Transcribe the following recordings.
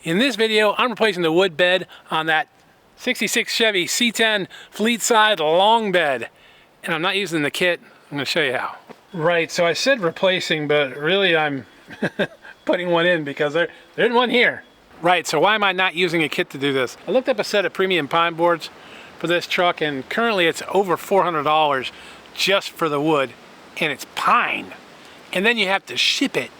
In this video, I'm replacing the wood bed on that 66 Chevy C10 Fleetside long bed. And I'm not using the kit. I'm going to show you how. Right, so I said replacing, but really I'm putting one in because there isn't one here. Right, so why am I not using a kit to do this? I looked up a set of premium pine boards for this truck, and currently it's over $400 just for the wood, and it's pine. And then you have to ship it,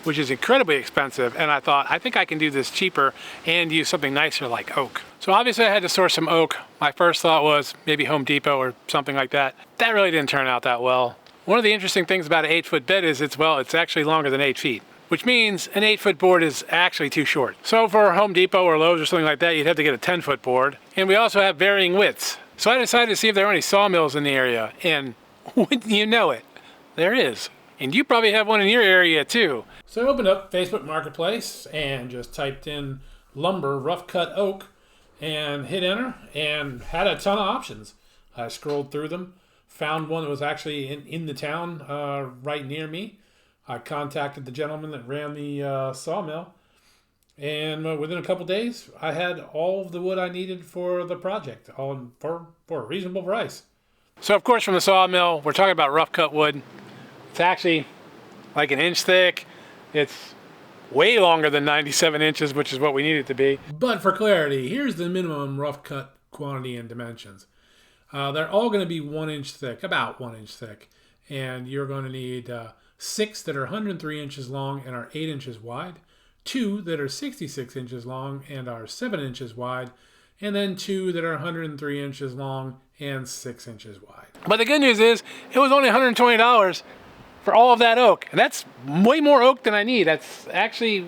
which is incredibly expensive, and I thought, I think I can do this cheaper and use something nicer like oak. So obviously I had to source some oak. My first thought was maybe Home Depot or something like that. That really didn't turn out that well. One of the interesting things about an 8-foot bed is it's actually longer than 8 feet, which means an 8-foot board is actually too short. So for Home Depot or Lowe's or something like that, you'd have to get a 10-foot board. And we also have varying widths. So I decided to see if there were any sawmills in the area, and wouldn't you know it, there is. And you probably have one in your area too. So I opened up Facebook Marketplace and just typed in lumber rough cut oak and hit enter and had a ton of options. I scrolled through them, found one that was actually in the town right near me. I contacted the gentleman that ran the sawmill, and within a couple days I had all of the wood I needed for the project, all for a reasonable price. So of course from the sawmill, we're talking about rough cut wood. It's actually like an inch thick. It's way longer than 97 inches, which is what we need it to be. But for clarity, here's the minimum rough cut quantity and dimensions. They're all going to be 1 inch thick, about 1 inch thick. And you're going to need 6 that are 103 inches long and are 8 inches wide, 2 that are 66 inches long and are 7 inches wide, and then 2 that are 103 inches long and 6 inches wide. But the good news is, it was only $120 for all of that oak, and that's way more oak than I need. That's actually,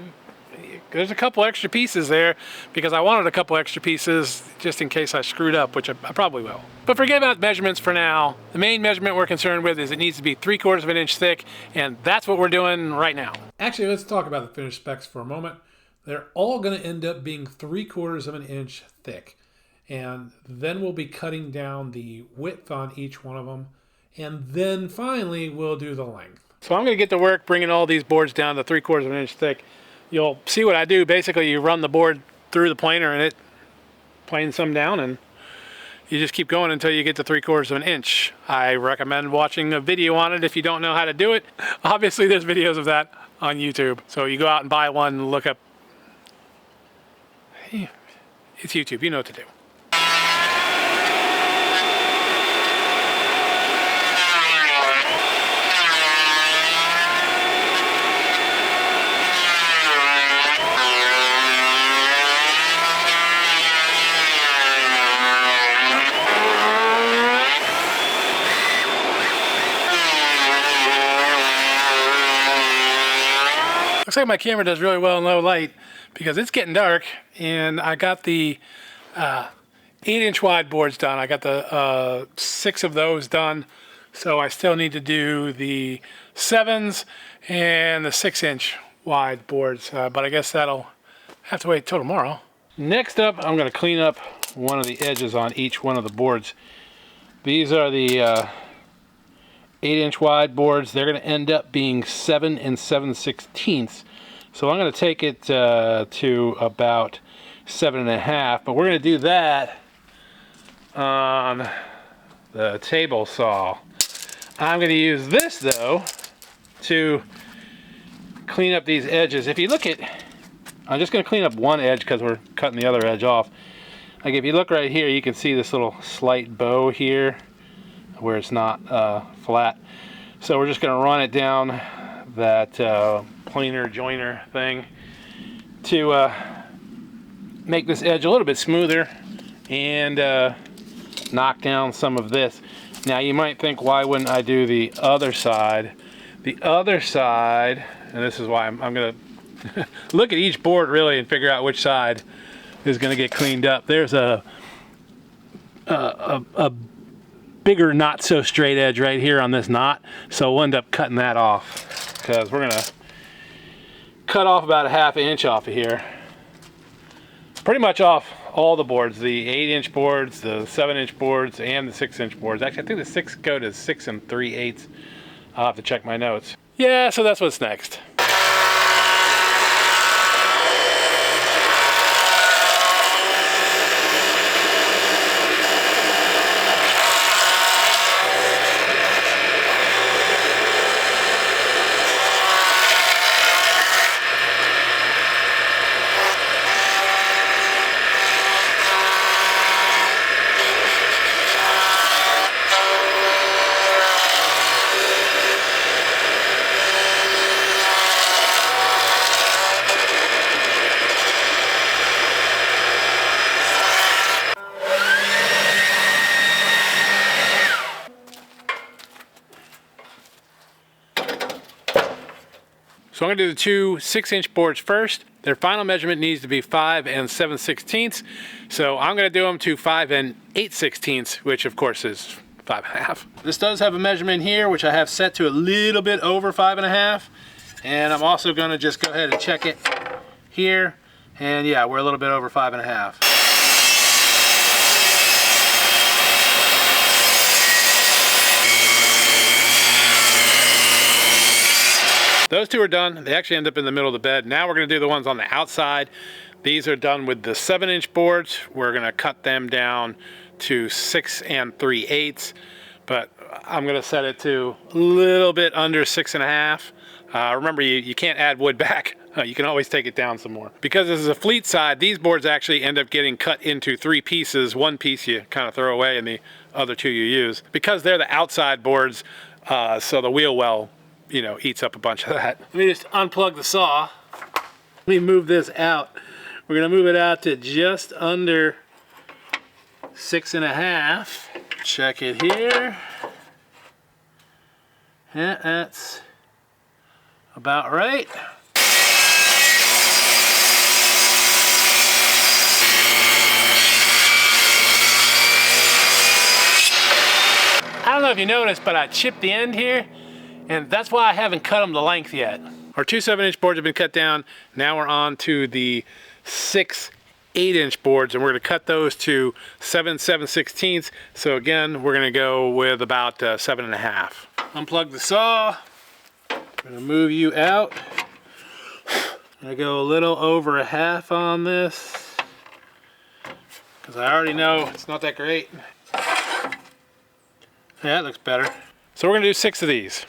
there's a couple extra pieces there because I wanted a couple extra pieces just in case I screwed up, which I probably will. But forget about measurements for now. The main measurement we're concerned with is it needs to be 3/4 of an inch thick, and that's what we're doing right now. Actually, let's talk about the finished specs for a moment. They're all going to end up being 3/4 of an inch thick, and then we'll be cutting down the width on each one of them. And then finally, we'll do the length. So I'm going to get to work bringing all these boards down to 3/4 of an inch thick. You'll see what I do. Basically, you run the board through the planer and it planes some down, and you just keep going until you get to 3/4 of an inch. I recommend watching a video on it if you don't know how to do it. Obviously, there's videos of that on YouTube. So you go out and buy one, look up. Hey, it's YouTube. You know what to do. Looks like my camera does really well in low light because it's getting dark, and I got the 8-inch wide boards done. I got the 6 of those done, so I still need to do the 7s and the 6-inch wide boards, but I guess that'll have to wait till tomorrow. Next up, I'm going to clean up one of the edges on each one of the boards. These are the 8-inch wide boards. They're going to end up being 7 7/16. So I'm going to take it to about 7.5, but we're going to do that on the table saw. I'm going to use this though to clean up these edges. If you look at, I'm just going to clean up one edge because we're cutting the other edge off. Like if you look right here, you can see this little slight bow here where it's not flat. So we're just going to run it down that planer joiner thing to make this edge a little bit smoother and knock down some of this. Now you might think, why wouldn't I do the other side? The other side, and this is why I'm going to look at each board really and figure out which side is going to get cleaned up. There's a bigger not so straight edge right here on this knot, so we'll end up cutting that off because we're gonna cut off about a 1/2 inch off of here, pretty much off all the boards, the 8-inch boards, the 7-inch boards, and the 6-inch boards. Actually, I think the 6 go to 6 3/8. I'll have to check my notes. Yeah, so that's what's next. So I'm gonna do the two 6-inch boards first. Their final measurement needs to be 5 7/16. So I'm gonna do them to 5 8/16, which of course is 5.5. This does have a measurement here, which I have set to a little bit over 5.5. And I'm also gonna just go ahead and check it here. And yeah, we're a little bit over 5.5. Those two are done. They actually end up in the middle of the bed. Now we're gonna do the ones on the outside. These are done with the 7-inch boards. We're gonna cut them down to 6 3/8, but I'm gonna set it to a little bit under 6.5. Remember, you can't add wood back. You can always take it down some more. Because this is a Fleetside, these boards actually end up getting cut into 3 pieces. One piece you kind of throw away and the other 2 you use. Because they're the outside boards, so the wheel well, you know, eats up a bunch of that. Let me just unplug the saw. Let me move this out. We're gonna move it out to just under 6.5. Check it here. Yeah, that's about right. I don't know if you noticed, but I chipped the end here, and that's why I haven't cut them the length yet. Our two 7-inch boards have been cut down. Now we're on to the 6 8-inch boards, and we're going to cut those to 7 7/16. So again, we're going to go with about 7.5. Unplug the saw. I'm going to move you out. I'm going to go a little over 1/2 on this, because I already know it's not that great. Yeah, that looks better. So we're going to do 6 of these.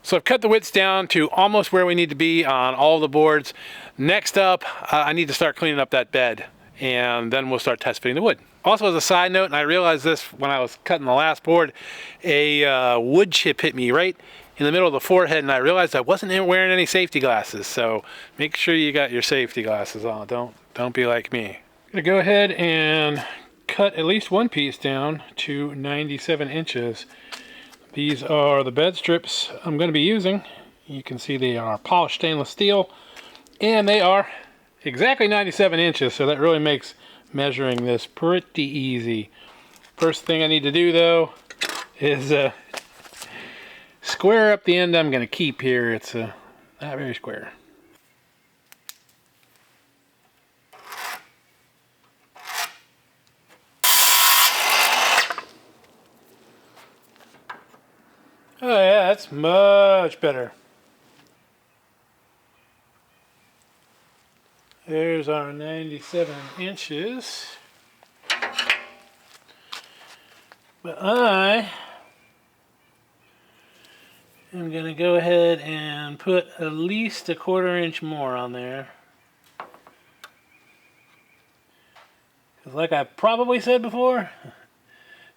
So I've cut the widths down to almost where we need to be on all the boards. Next up, I need to start cleaning up that bed, and then we'll start test fitting the wood. Also, as a side note, and I realized this when I was cutting the last board, a wood chip hit me right in the middle of the forehead, and I realized I wasn't wearing any safety glasses. So make sure you got your safety glasses on. Don't be like me. I'm gonna go ahead and cut at least one piece down to 97 inches. These are the bed strips I'm going to be using. You can see they are polished stainless steel, and they are exactly 97 inches, so that really makes measuring this pretty easy. First thing I need to do, though, is square up the end I'm going to keep here. It's not very square. Oh yeah, that's much better. There's our 97 inches. But I am going to go ahead and put at least a 1/4 inch more on there. Because like I probably said before,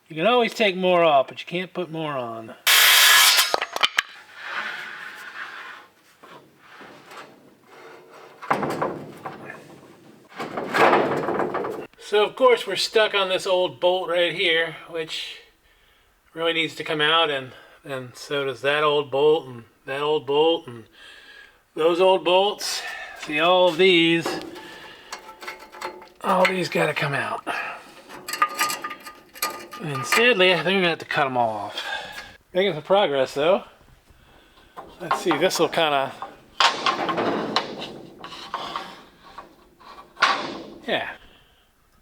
you can always take more off, but you can't put more on. So of course we're stuck on this old bolt right here, which really needs to come out, and so does that old bolt and that old bolt and those old bolts. See, all these got to come out. And sadly, I think I'm gonna have to cut them all off. Making some progress though. Let's see, this will kind of, yeah.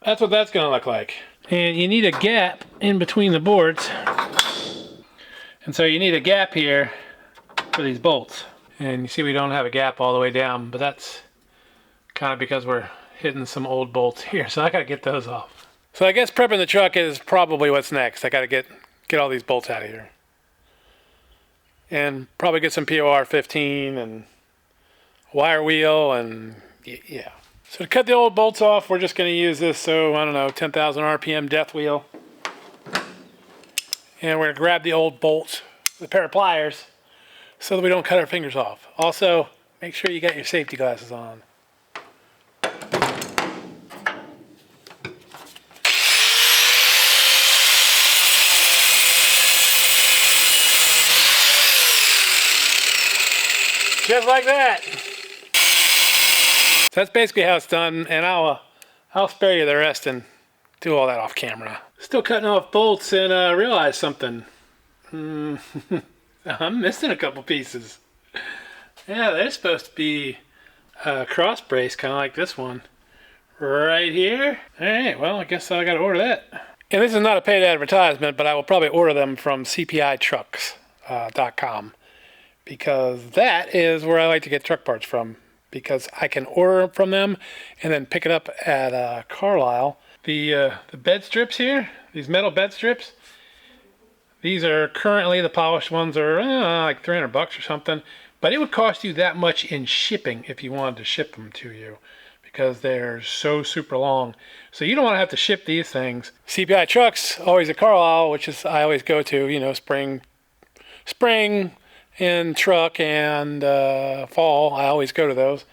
That's what that's going to look like. And you need a gap in between the boards. And so you need a gap here for these bolts. And you see we don't have a gap all the way down, but that's kind of because we're hitting some old bolts here. So I got to get those off. So I guess prepping the truck is probably what's next. I got to get all these bolts out of here. And probably get some POR 15 and wire wheel, and yeah. So to cut the old bolts off, we're just going to use this, so I don't know, 10,000 RPM death wheel. And we're going to grab the old bolts with a pair of pliers so that we don't cut our fingers off. Also, make sure you got your safety glasses on. Just like that. So that's basically how it's done, and I'll spare you the rest and do all that off camera. Still cutting off bolts and realized something. I'm missing a couple pieces. Yeah, they're supposed to be a cross brace, kind of like this one. Right here. Alright, well, I guess I gotta order that. And this is not a paid advertisement, but I will probably order them from cpitrucks.com because that is where I like to get truck parts from, because I can order from them and then pick it up at Carlisle. The bed strips here, these metal bed strips, these are currently, the polished ones are like $300 or something, but it would cost you that much in shipping if you wanted to ship them to you, because they're so super long. So you don't want to have to ship these things. CPI Trucks, always at Carlisle, which is I always go to, you know, spring and truck and fall, I always go to those.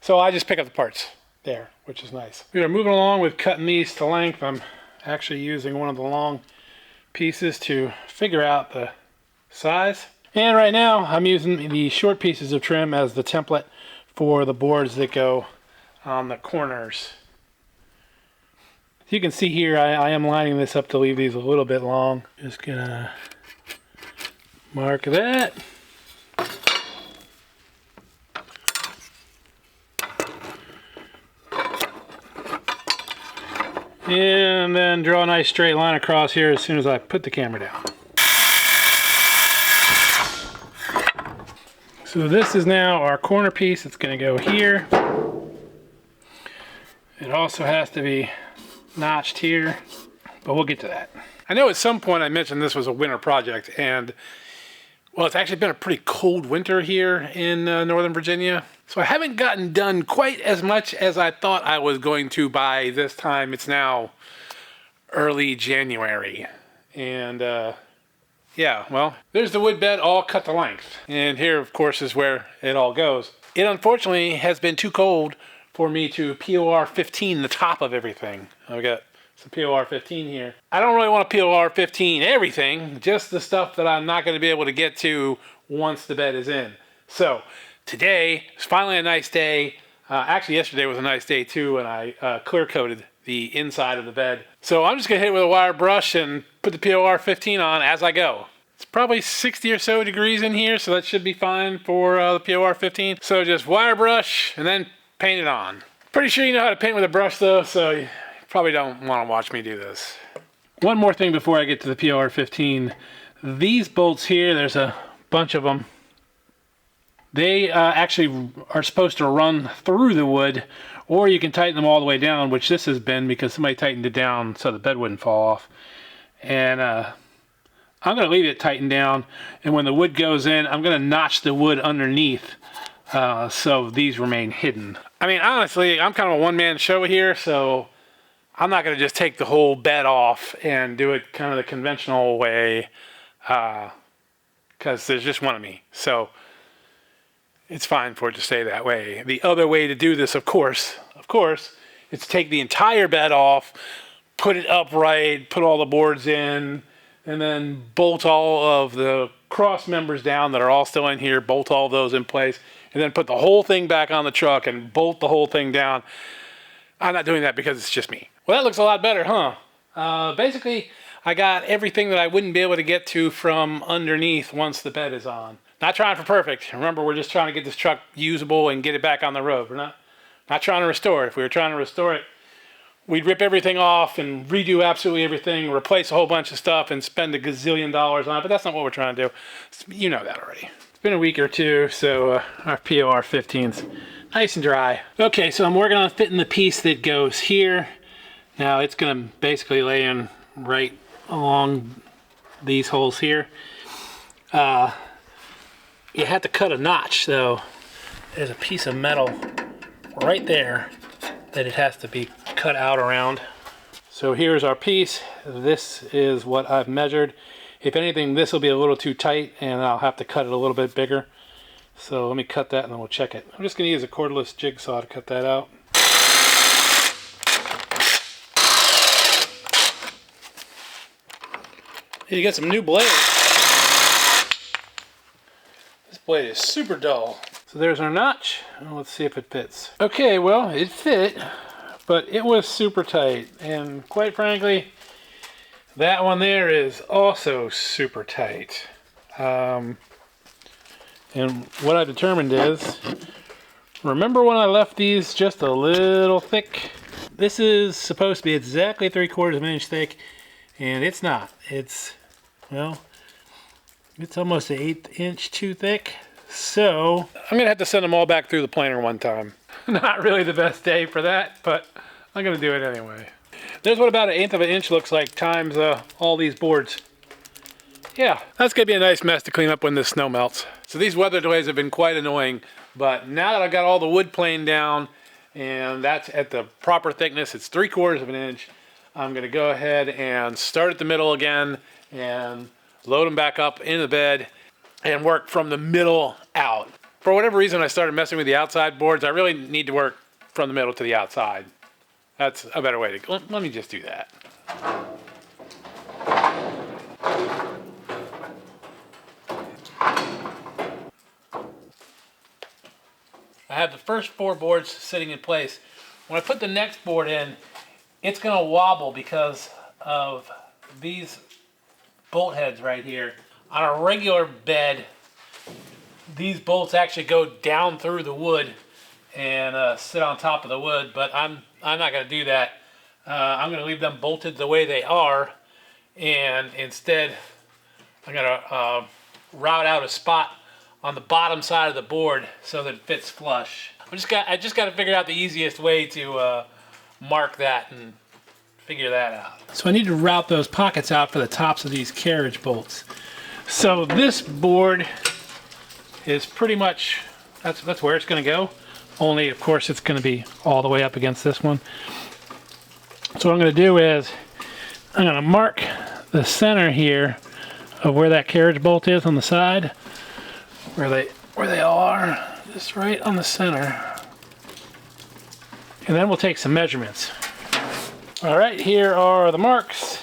So I just pick up the parts there, which is nice. We are moving along with cutting these to length. I'm actually using one of the long pieces to figure out the size. And right now I'm using the short pieces of trim as the template for the boards that go on the corners. As you can see here, I am lining this up to leave these a little bit long. Just gonna mark that. And then draw a nice straight line across here as soon as I put the camera down. So this is now our corner piece. It's going to go here. It also has to be notched here, but we'll get to that. I know at some point I mentioned this was a winter project, and well, it's actually been a pretty cold winter here in Northern Virginia. So I haven't gotten done quite as much as I thought I was going to by this time. It's now early January. And yeah, well, there's the wood bed all cut to length. And here, of course, is where it all goes. It unfortunately has been too cold for me to POR 15 the top of everything. I've got some POR 15 here. I don't really want to POR 15 everything, just the stuff that I'm not going to be able to get to once the bed is in. So today is finally a nice day. Actually, yesterday was a nice day too, and I clear coated the inside of the bed. So I'm just gonna hit it with a wire brush and put the POR 15 on as I go. It's probably 60 or so degrees in here, so that should be fine for the POR 15. So just wire brush and then paint it on. Pretty sure you know how to paint with a brush though, so you probably don't want to watch me do this. One more thing before I get to the POR 15. These bolts here, there's a bunch of them. They actually are supposed to run through the wood, or you can tighten them all the way down, which this has been because somebody tightened it down so the bed wouldn't fall off. And I'm going to leave it tightened down, and when the wood goes in, I'm going to notch the wood underneath so these remain hidden. I mean, honestly, I'm kind of a one-man show here, so I'm not going to just take the whole bed off and do it kind of the conventional way, because there's just one of me. So it's fine for it to stay that way. The other way to do this, of course, is to take the entire bed off, put it upright, put all the boards in, and then bolt all of the cross members down that are all still in here, bolt all those in place, and then put the whole thing back on the truck and bolt the whole thing down. I'm not doing that because it's just me. Well, that looks a lot better, huh? Basically, I got everything that I wouldn't be able to get to from underneath once the bed is on. Not trying for perfect. Remember, we're just trying to get this truck usable and get it back on the road. We're not trying to restore it. If we were trying to restore it, we'd rip everything off and redo absolutely everything, replace a whole bunch of stuff, and spend $1 gazillion on it. But that's not what we're trying to do. You know that already. It's been a week or two, so our POR 15's nice and dry. Okay, so I'm working on fitting the piece that goes here. Now it's going to basically lay in right along these holes here. You have to cut a notch, though. There's a piece of metal right there that it has to be cut out around. So here's our piece. This is what I've measured. If anything, this will be a little too tight and I'll have to cut it a little bit bigger. So let me cut that and then we'll check it. I'm just going to use a cordless jigsaw to cut that out. You get some new blades. This blade is super dull. So there's our notch. Let's see if it fits. Okay, well, it fit, but it was super tight. And quite frankly, that one there is also super tight. And what I determined is, remember when I left these just a little thick? This is supposed to be exactly 3/4 of an inch thick, and it's not. It's, well, it's almost an 1/8 inch too thick. So I'm gonna have to send them all back through the planer one time. Not really the best day for that, but I'm gonna do it anyway. There's what about 1/8 of an inch looks like times all these boards. Yeah, that's gonna be a nice mess to clean up when the snow melts. So these weather delays have been quite annoying, but now that I've got all the wood planed down and that's at the proper thickness, it's 3/4 of an inch, I'm gonna go ahead and start at the middle again and load them back up in the bed and work from the middle out. For whatever reason, I started messing with the outside boards. I really need to work from the middle to the outside. That's a better way to go. Let me just do that. I have the first 4 boards sitting in place. When I put the next board in, it's gonna wobble because of these bolt heads right here. On a regular bed, these bolts actually go down through the wood and sit on top of the wood, but I'm not gonna do that. I'm gonna leave them bolted the way they are, and instead I'm gonna route out a spot on the bottom side of the board so that it fits flush. I just got to figure out the easiest way to mark that and figure that out. So I need to route those pockets out for the tops of these carriage bolts. So this board is pretty much, that's where it's going to go. Only, of course, it's going to be all the way up against this one. So what I'm going to do is I'm going to mark the center here of where that carriage bolt is on the side. Where they are, just right on the center. And then we'll take some measurements. All right, here are the marks.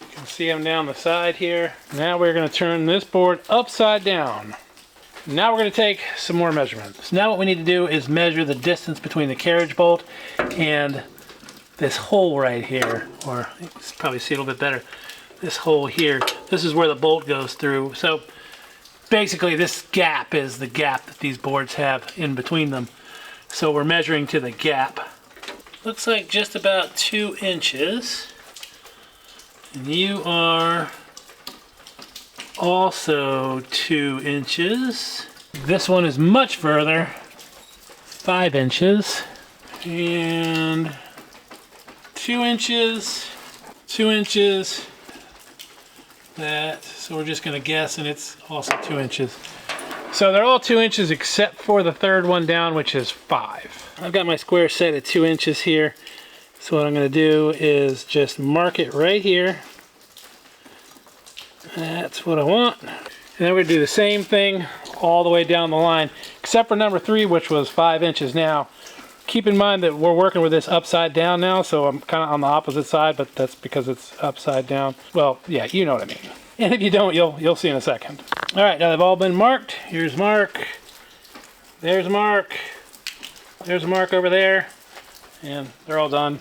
You can see them down the side here. Now we're gonna turn this board upside down. Now we're gonna take some more measurements. Now what we need to do is measure the distance between the carriage bolt and this hole right here, or you can probably see it a little bit better. This hole here, this is where the bolt goes through. So basically this gap is the gap that these boards have in between them. So we're measuring to the gap. Looks like just about 2 inches. And you are also 2 inches. This one is much further, 5 inches. And 2 inches, 2 inches. That, so we're just going to guess, and it's also 2 inches. So they're all 2 inches except for the third one down, which is 5. I've got my square set at 2 inches here. So what I'm going to do is just mark it right here. That's what I want. And then we're going to do the same thing all the way down the line, except for number 3, which was 5 inches. Now, keep in mind that we're working with this upside down now, so I'm kind of on the opposite side, but that's because it's upside down. Well, yeah, you know what I mean. And if you don't, you'll see in a second. All right, now they've all been marked. Here's Mark. There's Mark. There's a mark over there. And they're all done.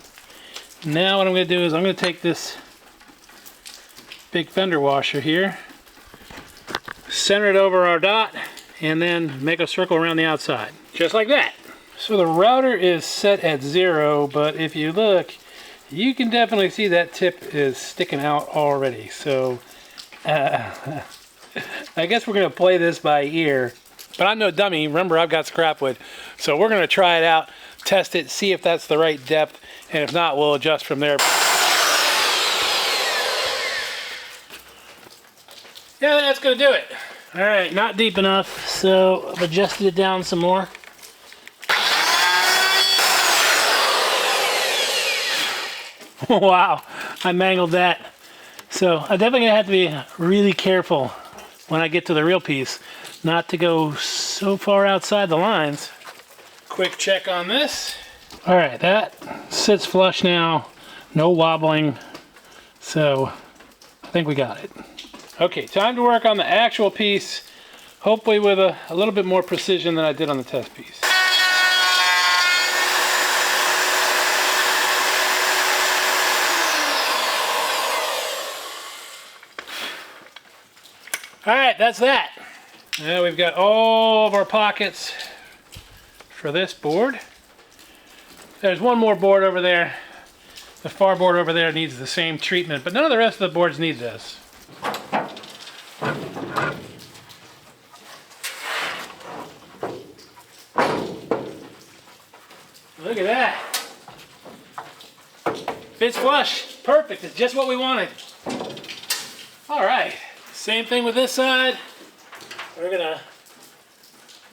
Now what I'm going to do is I'm going to take this big fender washer here, center it over our dot, and then make a circle around the outside. Just like that. So the router is set at 0, but if you look, you can definitely see that tip is sticking out already. So I guess we're going to play this by ear. But I'm no dummy. Remember, I've got scrap wood. So we're going to try it out, test it, see if that's the right depth, and if not, we'll adjust from there. Yeah, that's going to do it. All right, not deep enough, so I've adjusted it down some more. Wow, I mangled that. So I'm definitely gonna have to be really careful when I get to the real piece, not to go so far outside the lines. Quick check on this. All right, that sits flush now, no wobbling. So I think we got it. Okay, time to work on the actual piece hopefully with a little bit more precision than I did on the test piece. All right, that's that. Now we've got all of our pockets for this board. There's one more board over there. The far board over there needs the same treatment, but none of the rest of the boards need this. Look at that. Fits flush. Perfect. It's just what we wanted. All right. Same thing with this side. We're gonna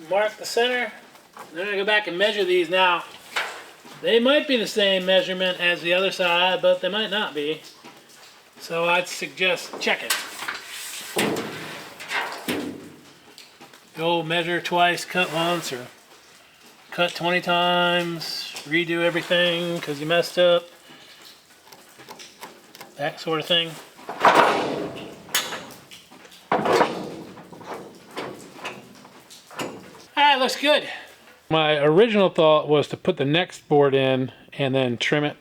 mark the center. Then I'm gonna go back and measure these now. They might be the same measurement as the other side, but they might not be. So I'd suggest checking. Go measure twice, cut once, or cut 20 times, redo everything because you messed up. That sort of thing. Alright, looks good. My original thought was to put the next board in and then trim it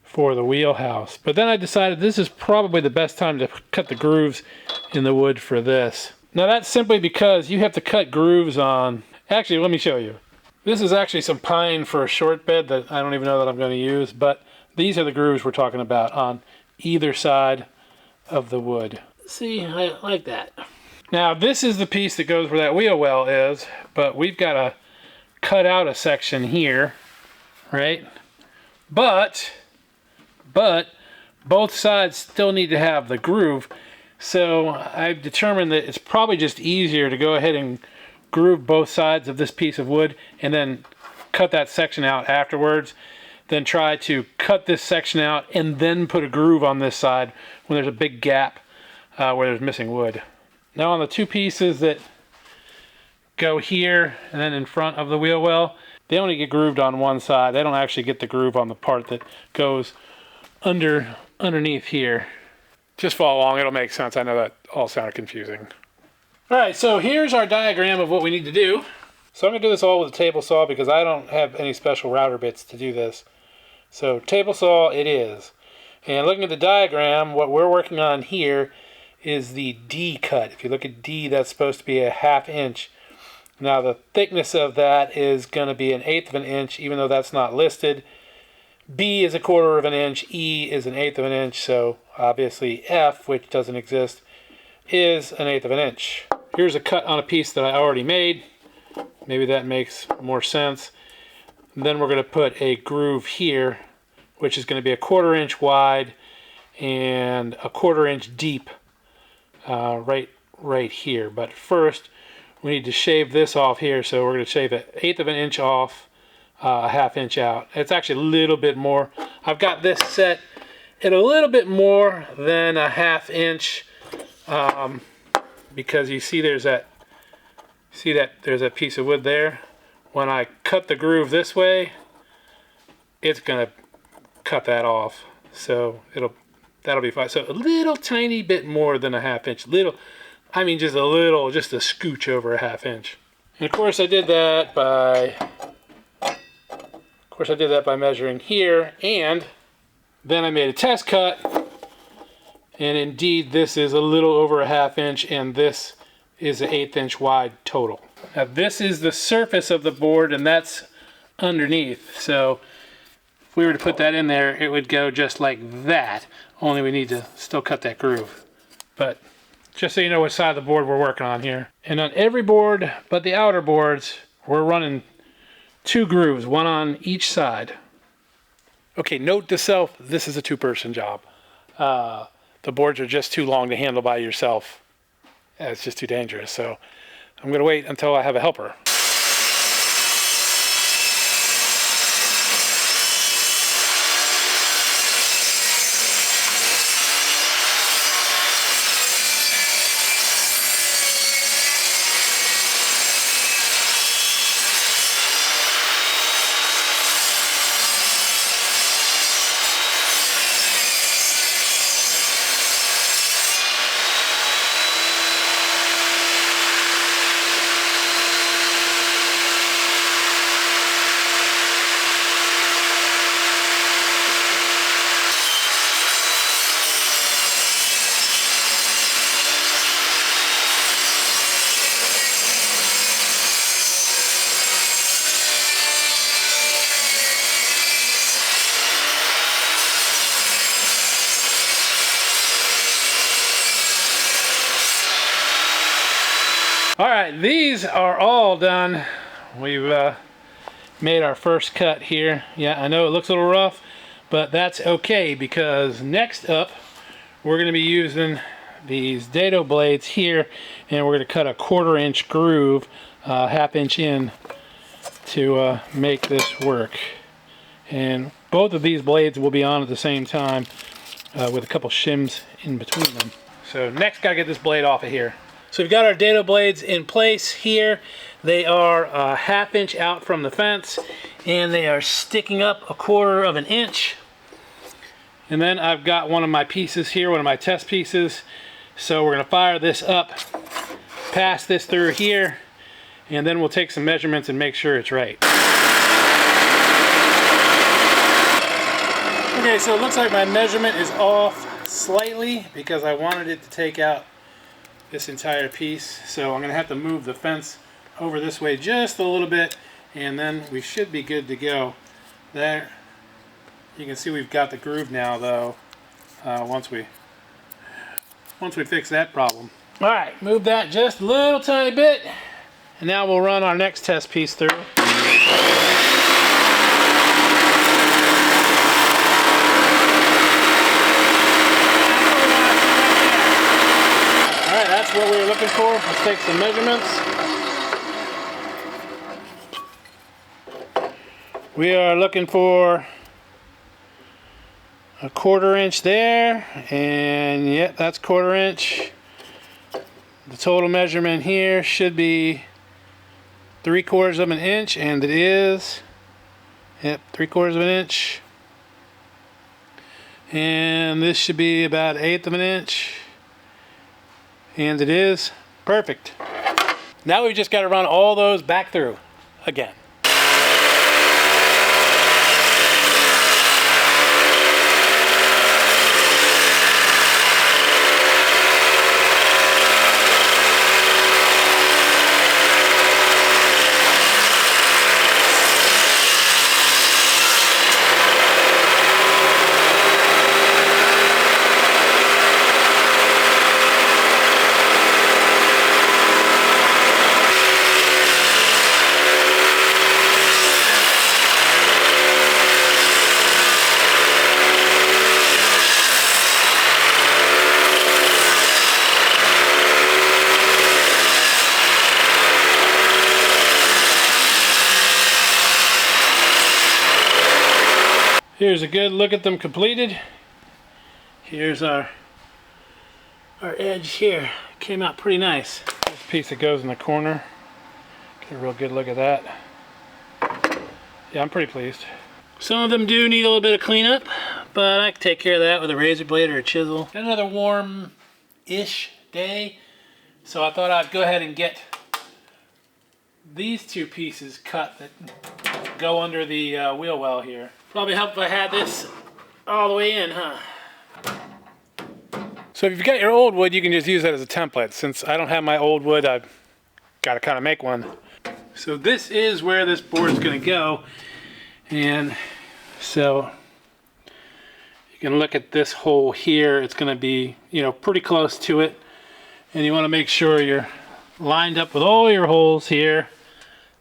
for the wheelhouse. But then I decided this is probably the best time to cut the grooves in the wood for this. Now that's simply because you have to cut grooves on... Actually, let me show you. This is actually some pine for a short bed that I don't even know that I'm going to use, but these are the grooves we're talking about on either side of the wood. See, I like that. Now this is the piece that goes where that wheel well is, but we've got to cut out a section here, right? But both sides still need to have the groove. So I've determined that it's probably just easier to go ahead and groove both sides of this piece of wood and then cut that section out afterwards, than try to cut this section out and then put a groove on this side when there's a big gap where there's missing wood. Now on the two pieces that go here and then in front of the wheel well, they only get grooved on one side. They don't actually get the groove on the part that goes underneath here. Just follow along, it'll make sense. I know that all sounded confusing. All right, so here's our diagram of what we need to do. So I'm gonna do this all with a table saw because I don't have any special router bits to do this. So table saw it is. And looking at the diagram, what we're working on here is the D cut. If you look at D, that's supposed to be a 1/2 inch. Now the thickness of that is going to be 1/8 of an inch, even though that's not listed. B is 1/4 of an inch, E is 1/8 of an inch, so obviously F, which doesn't exist, is 1/8 of an inch. Here's a cut on a piece that I already made. Maybe that makes more sense. And then we're going to put a groove here, which is going to be 1/4 inch wide and 1/4 inch deep, right here. But first, we need to shave this off here, so we're going to shave 1/8 of an inch off, 1/2 inch out. It's actually a little bit more. I've got this set at a little bit more than 1/2 inch, because you see there's that piece of wood there. When I cut the groove this way, it's going to cut that off, so that'll be fine. So a little tiny bit more than 1/2 inch. I mean just a little, just a scooch over 1/2 inch. And of course I did that by measuring here, and then I made a test cut, and indeed this is a little over 1/2 inch, and this is 1/8 inch wide total. Now this is the surface of the board, and that's underneath. So if we were to put that in there, it would go just like that, only we need to still cut that groove. But just so you know what side of the board we're working on here. And on every board but the outer boards, we're running 2 grooves, one on each side. Okay, note to self, this is a 2-person job. The boards are just too long to handle by yourself. It's just too dangerous, so I'm going to wait until I have a helper. All right, these are all done. We've made our first cut here. Yeah, I know it looks a little rough, but that's okay because next up we're going to be using these dado blades here, and we're going to cut a 1/4 inch groove, 1/2 inch in, to make this work. And both of these blades will be on at the same time with a couple shims in between them. So next, gotta get this blade off of here. So we've got our dado blades in place here. They are 1/2 inch out from the fence, and they are sticking up a 1/4 inch. And then I've got one of my pieces here, one of my test pieces. So we're gonna fire this up, pass this through here, and then we'll take some measurements and make sure it's right. Okay, so it looks like my measurement is off slightly because I wanted it to take out this entire piece. So I'm going to have to move the fence over this way just a little bit, and then we should be good to go. There, you can see we've got the groove now, though, once we fix that problem. All right, move that just a little tiny bit, and now we'll run our next test piece through. That's what we were looking for. Let's take some measurements. We are looking for a 1/4 inch there, and yeah, that's 1/4 inch. The total measurement here should be 3/4 inch, and it is. Yep, 3/4 inch. And this should be about 1/8 inch. And it is perfect. Now we've just got to run all those back through again. Here's a good look at them completed. Here's our edge here. Came out pretty nice. This piece that goes in the corner. Get a real good look at that. Yeah, I'm pretty pleased. Some of them do need a little bit of cleanup, but I can take care of that with a razor blade or a chisel. Got another warm-ish day, so I thought I'd go ahead and get these two pieces cut that go under the wheel well here. Probably help if I had this all the way in, huh? So if you've got your old wood, you can just use that as a template. Since I don't have my old wood, I've got to kind of make one. So this is where this board's going to go. And so you can look at this hole here. It's going to be, you know, pretty close to it. And you want to make sure you're lined up with all your holes here.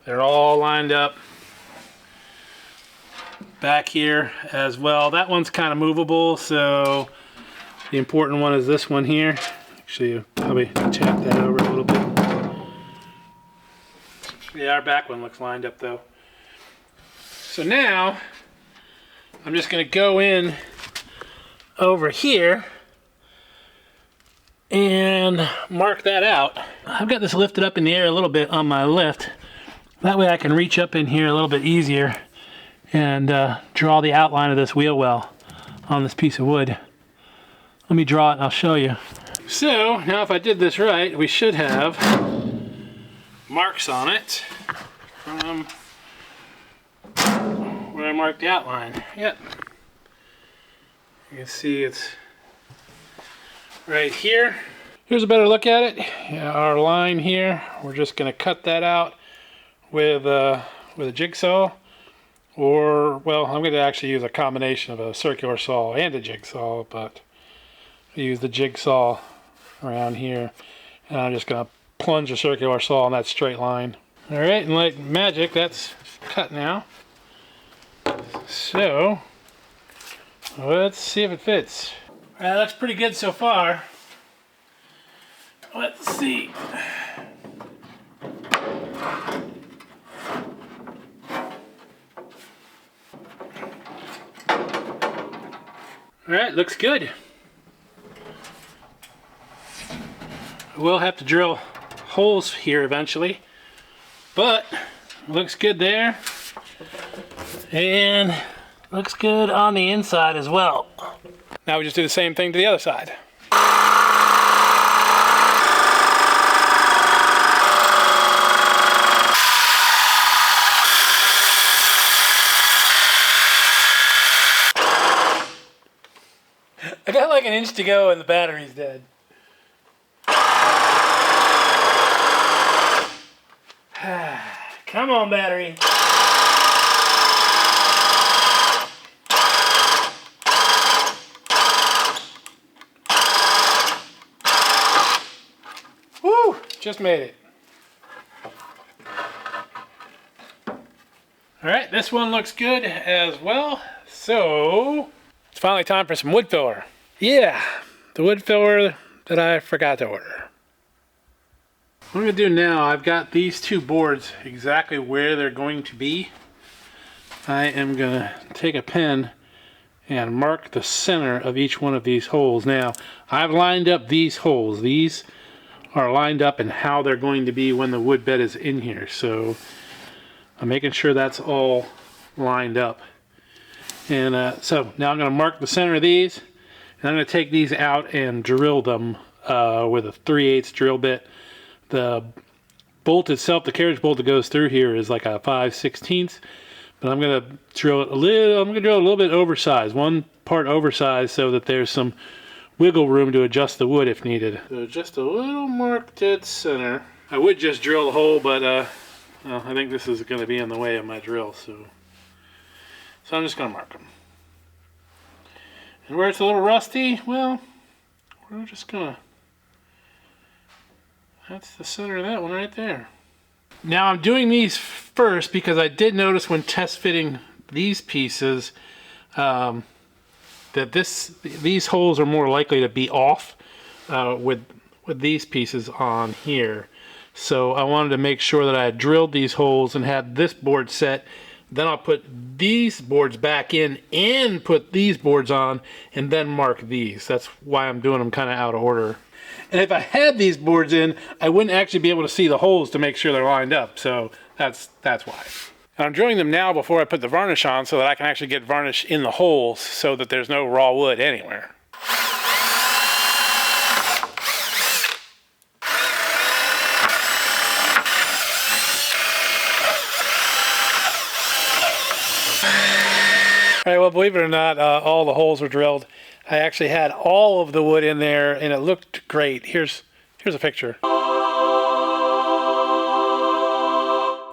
They're all lined up. Back here as well. That one's kind of movable, so the important one is this one here. Actually, you probably tap that over a little bit. Yeah, our back one looks lined up though. So now I'm just going to go in over here and mark that out. I've got this lifted up in the air a little bit on my lift. That way I can reach up in here a little bit easier and draw the outline of this wheel well on this piece of wood. Let me draw it and I'll show you. So now if I did this right, we should have marks on it from where I marked the outline. Yep. You can see it's right here. Here's a better look at it. Yeah, our line here, we're just going to cut that out with a jigsaw. Or, well, I'm going to actually use a combination of a circular saw and a jigsaw, but I use the jigsaw around here, and I'm just going to plunge a circular saw on that straight line. All right, and like magic, that's cut now. So let's see if it fits. All right, that's pretty good so far. Let's see. All right, looks good. We'll have to drill holes here eventually, but looks good there, and looks good on the inside as well. Now we just do the same thing to the other side. I got like an inch to go and the battery's dead. Come on, battery. Woo! Just made it. Alright, this one looks good as well. So, it's finally time for some wood filler. Yeah, the wood filler that I forgot to order. What I'm going to do now, I've got these two boards exactly where they're going to be. I am going to take a pen and mark the center of each one of these holes. Now, I've lined up these holes. These are lined up and how they're going to be when the wood bed is in here. So, I'm making sure that's all lined up. And so, now I'm going to mark the center of these. And I'm going to take these out and drill them with a 3/8 drill bit. The bolt itself, the carriage bolt that goes through here is like a 5/16, but I'm going to drill it a little bit oversized, one part oversized, so that there's some wiggle room to adjust the wood if needed. So just a little mark dead center. I would just drill the hole, but well, I think this is going to be in the way of my drill, so I'm just going to mark them. And where it's a little rusty, well, we're just going to... That's the center of that one right there. Now I'm doing these first because I did notice when test fitting these pieces that these holes are more likely to be off with these pieces on here. So I wanted to make sure that I had drilled these holes and had this board set. Then I'll put these boards back in and put these boards on and then mark these. That's why I'm doing them kind of out of order. And if I had these boards in, I wouldn't actually be able to see the holes to make sure they're lined up. So that's why. And I'm drilling them now before I put the varnish on so that I can actually get varnish in the holes so that there's no raw wood anywhere. All right, well, believe it or not, all the holes were drilled. I actually had all of the wood in there, and it looked great. Here's a picture.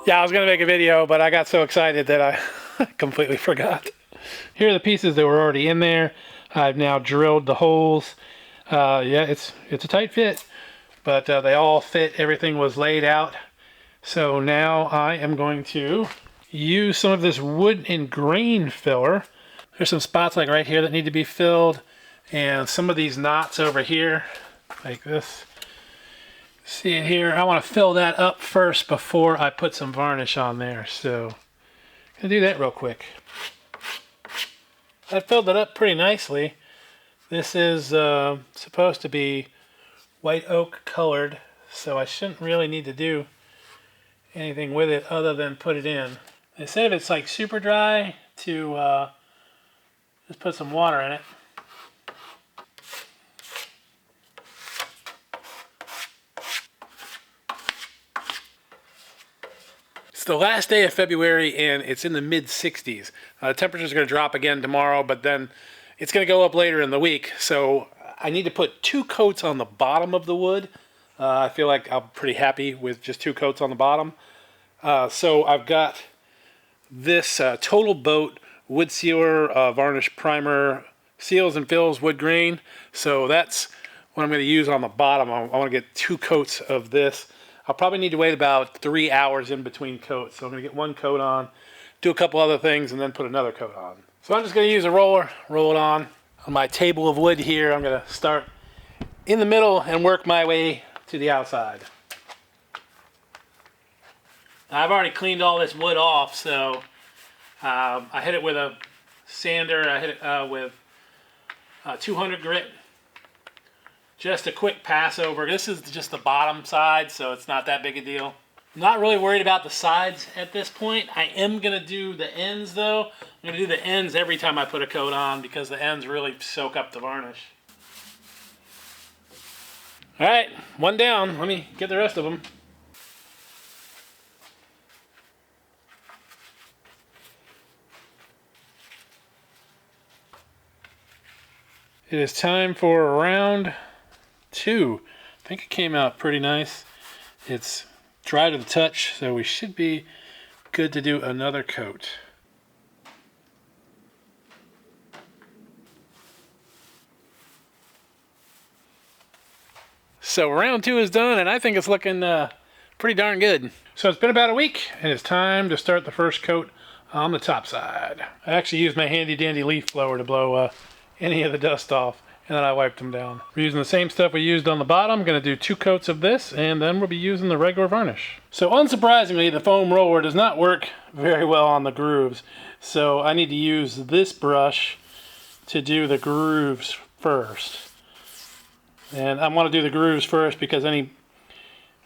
Yeah, I was going to make a video, but I got so excited that I completely forgot. Here are the pieces that were already in there. I've now drilled the holes. Yeah, it's a tight fit, but they all fit. Everything was laid out. So now I am going to use some of this wood and grain filler. There's some spots like right here that need to be filled, and some of these knots over here, like this. See it here? I want to fill that up first before I put some varnish on there. So I'm gonna do that real quick. I filled it up pretty nicely. This is supposed to be white oak colored, so I shouldn't really need to do anything with it other than put it in. They said if it's like super dry to just put some water in it. It's the last day of February and it's in the mid-60s. Temperatures are going to drop again tomorrow, but then it's going to go up later in the week. So I need to put 2 coats on the bottom of the wood. I feel like I'm pretty happy with just 2 coats on the bottom. So I've got this Total Boat wood sealer varnish primer, seals and fills wood grain. So that's what I'm going to use on the bottom. I want to get 2 coats of this. I'll probably need to wait about 3 hours in between coats. So I'm going to get 1 coat on, do a couple other things, and then put another coat on. So I'm just going to use a roller, roll it on my table of wood here. I'm going to start in the middle and work my way to the outside. I've already cleaned all this wood off, so I hit it with a sander. I hit it with 200 grit. Just a quick pass over. This is just the bottom side, so it's not that big a deal. I'm not really worried about the sides at this point. I am going to do the ends, though. I'm going to do the ends every time I put a coat on because the ends really soak up the varnish. All right, 1 down. Let me get the rest of them. It is time for round 2. I think it came out pretty nice. It's dry to the touch, so we should be good to do another coat. So round 2 is done, and I think it's looking pretty darn good. So it's been about a week, and it's time to start the first coat on the top side. I actually used my handy dandy leaf blower to blow any of the dust off, and then I wiped them down. We're using the same stuff we used on the bottom. I'm going to do 2 coats of this, and then we'll be using the regular varnish. So unsurprisingly, the foam roller does not work very well on the grooves, so I need to use this brush to do the grooves first. And I want to do the grooves first because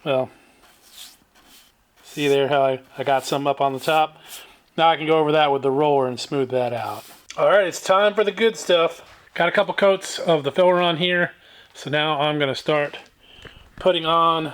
well, see there how I got some up on the top? Now I can go over that with the roller and smooth that out. All right, it's time for the good stuff. Got a couple coats of the filler on here, so now I'm going to start putting on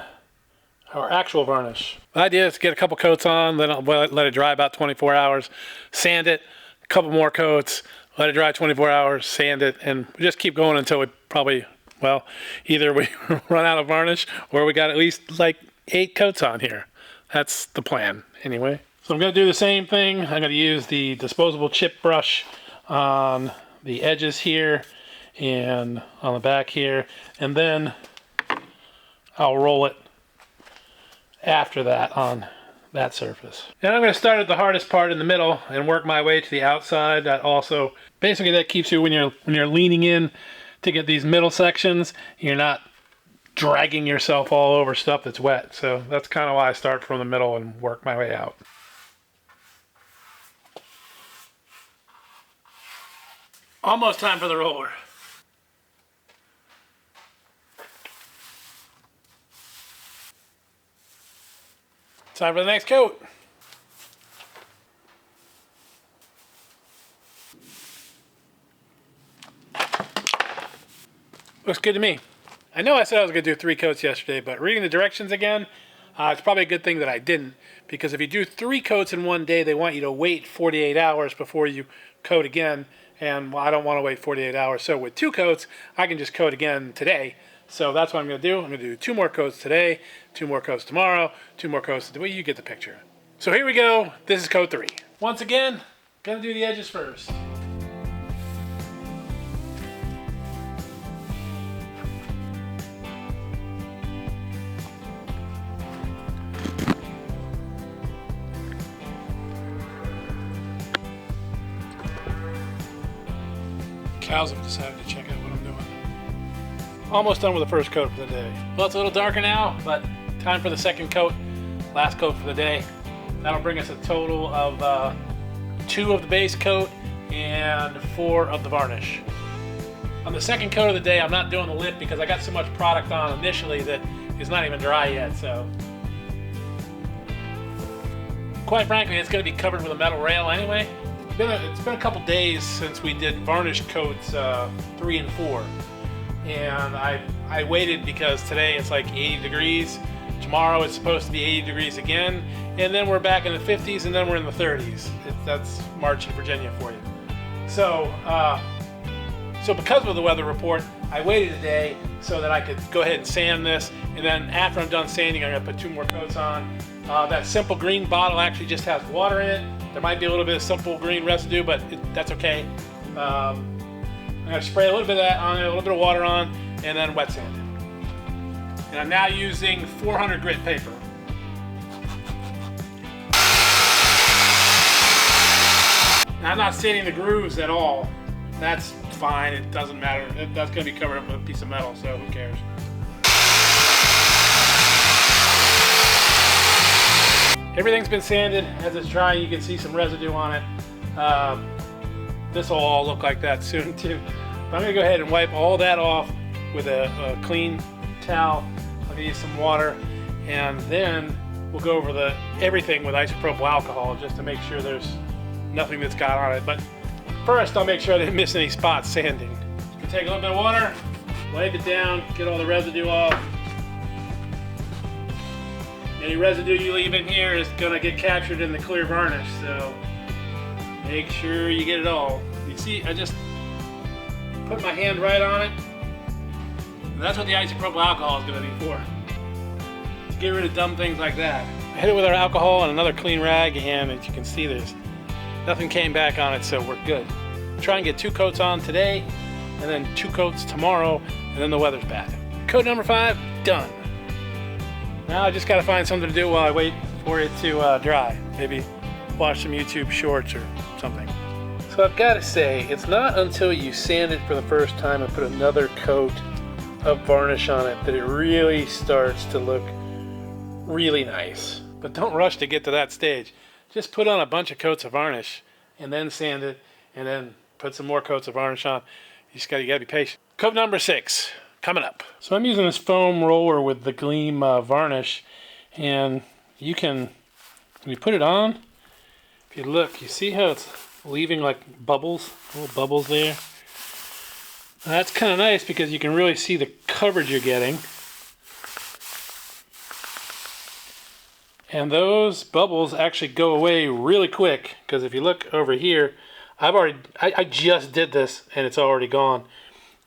our actual varnish. The idea is to get a couple coats on, then I'll let it dry about 24 hours, sand it, a couple more coats, let it dry 24 hours, sand it, and just keep going until we probably, well, either we run out of varnish or we got at least like 8 coats on here. That's the plan anyway. So I'm going to do the same thing. I'm going to use the disposable chip brush on the edges here and on the back here, and then I'll roll it after that on that surface. And I'm going to start at the hardest part in the middle and work my way to the outside. That also basically that keeps you when you're leaning in to get these middle sections, you're not dragging yourself all over stuff that's wet. So that's kind of why I start from the middle and work my way out. Almost time for the roller. Time for the next coat. Looks good to me. I know I said I was going to do 3 coats yesterday, but reading the directions again, it's probably a good thing that I didn't, because if you do 3 coats in one day, they want you to wait 48 hours before you coat again, and well, I don't want to wait 48 hours. So with 2 coats, I can just coat again today. So that's what I'm going to do. I'm going to do 2 more coats today, 2 more coats tomorrow, 2 more coats today. You get the picture. So here we go. This is coat 3. Once again, going to do the edges first. Cows have decided to check out what I'm doing. Almost done with the first coat for the day. Well, it's a little darker now, but time for the second coat, last coat for the day. That'll bring us a total of 2 of the base coat and 4 of the varnish. On the second coat of the day, I'm not doing the lip because I got so much product on initially that it's not even dry yet, so. Quite frankly, it's going to be covered with a metal rail anyway. It's been a couple days since we did varnish coats 3 and 4, and I waited because today it's like 80 degrees. Tomorrow it's supposed to be 80 degrees again, and then we're back in the 50s, and then we're in the 30s. That's March in Virginia for you. So because of the weather report, I waited a day so that I could go ahead and sand this, and then after I'm done sanding, I'm going to put 2 more coats on. That simple green bottle actually just has water in it. There might be a little bit of simple green residue, but that's okay. I'm going to spray a little bit of that on it, a little bit of water on, and then wet sanded. And I'm now using 400 grit paper. Now, I'm not sanding the grooves at all. That's fine, it doesn't matter. That's gonna be covered up with a piece of metal, so who cares? Everything's been sanded. As it's drying, you can see some residue on it. This will all look like that soon too. But I'm gonna go ahead and wipe all that off with a clean towel. I'm gonna use some water, and then we'll go over everything with isopropyl alcohol just to make sure there's nothing that's got on it. But first, I'll make sure I didn't miss any spots sanding. You can take a little bit of water, wipe it down, get all the residue off. Any residue you leave in here is gonna get captured in the clear varnish, so make sure you get it all. You see, I just put my hand right on it. And that's what the isopropyl alcohol is gonna be for. To get rid of dumb things like that. I hit it with our alcohol and another clean rag, and as you can see, there's nothing came back on it, so we're good. Try and get 2 coats on today, and then 2 coats tomorrow, and then the weather's bad. Coat number 5, done. Now I just gotta find something to do while I wait for it to dry. Maybe watch some YouTube shorts or something. So I've gotta say, it's not until you sand it for the first time and put another coat of varnish on it that it really starts to look really nice. But don't rush to get to that stage. Just put on a bunch of coats of varnish and then sand it, and then put some more coats of varnish on. You gotta be patient. Coat number 6, coming up. So I'm using this foam roller with the Gleam varnish, and you can, when you put it on, if you look, you see how it's leaving like bubbles, little bubbles there? And that's kind of nice because you can really see the coverage you're getting. And those bubbles actually go away really quick, because if you look over here, I just did this and it's already gone.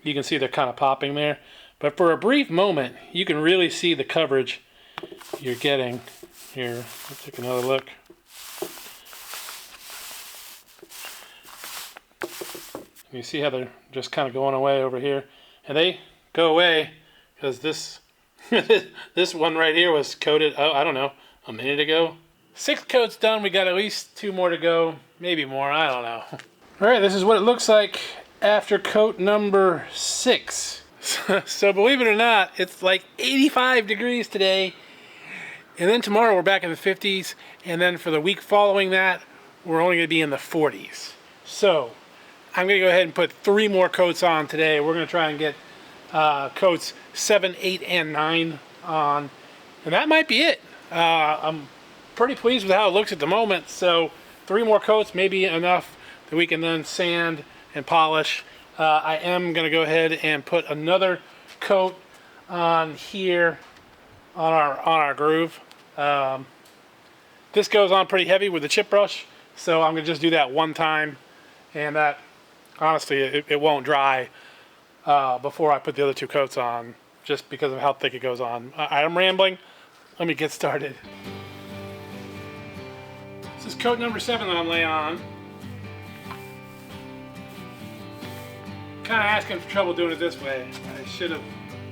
You can see they're kind of popping there. But for a brief moment, you can really see the coverage you're getting. Here, let's take another look. You see how they're just kind of going away over here. And they go away because this this one right here was coated, oh, I don't know, a minute ago. 6 coats done. We got at least 2 more to go, maybe more, I don't know. All right, this is what it looks like after coat number 6. So believe it or not, it's like 85 degrees today, and then tomorrow we're back in the 50s, and then for the week following that, we're only gonna be in the 40s. So I'm gonna go ahead and put 3 more coats on today. We're gonna try and get coats 7, 8, and 9 on, and that might be it. I'm pretty pleased with how it looks at the moment, so 3 more coats may be enough that we can then sand and polish. I am going to go ahead and put another coat on here on our groove. This goes on pretty heavy with the chip brush, so I'm going to just do that one time, and that honestly it won't dry before I put the other 2 coats on, just because of how thick it goes on. I'm rambling. Let me get started. This is coat number 7 that I'm laying on. Kind of asking for trouble doing it this way. I should have